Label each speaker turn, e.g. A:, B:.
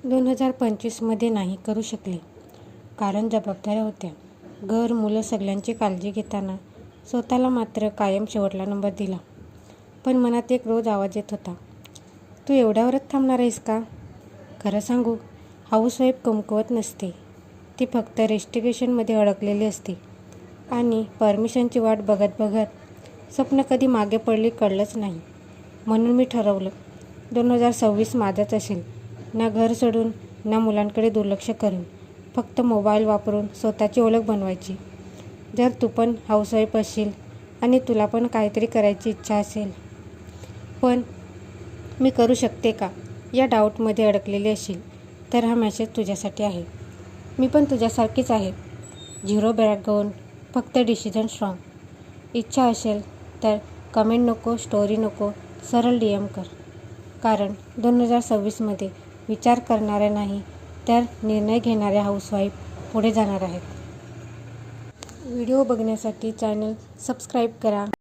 A: 2025मध्ये नाही करू शकले, कारण जबाबदाऱ्या होत्या. घर, मुलं सगळ्यांची काळजी घेताना स्वतःला मात्र कायम शेवटला नंबर दिला. पण मनात एक रोज आवाज येत होता, तू एवढ्यावरच थांबणार आहेस का? खरं सांगू, हाऊसवाईफ कमकुवत नसते. ती फक्त रेस्ट्रिक्शनमध्ये अडकलेली असते आणि परमिशनची वाट बघत बघत स्वप्न कधी मागे पडली कळलंच नाही. म्हणून मी ठरवलं, 2026 माझाच असेल. ना घर सोडून, ना मुलांकडे दुर्लक्ष करून, फक्त मोबाईल वापरून स्वतःची ओळख बनवायची. जर तू पण हाऊसवाईफ असशील आणि तुला पण काहीतरी करायची इच्छा असेल, पण मी करू शकते का या डाऊटमध्ये अडकलेली असेल, तर हा मेसेज तुझ्यासाठी आहे. मी पण तुझ्यासारखीच आहे. 0 बॅकग्राऊंड, फक्त डिसिजन स्ट्रॉंग. इच्छा असेल तर कमेंट नको, स्टोरी नको, सरळ DM कर. कारण 2026मध्ये विचार करणाऱ्या नाही तर निर्णय घेणाऱ्या हाऊसवाईफ पुढे जाणार आहेत. व्हिडिओ बघण्यासाठी चॅनल सबस्क्राईब करा.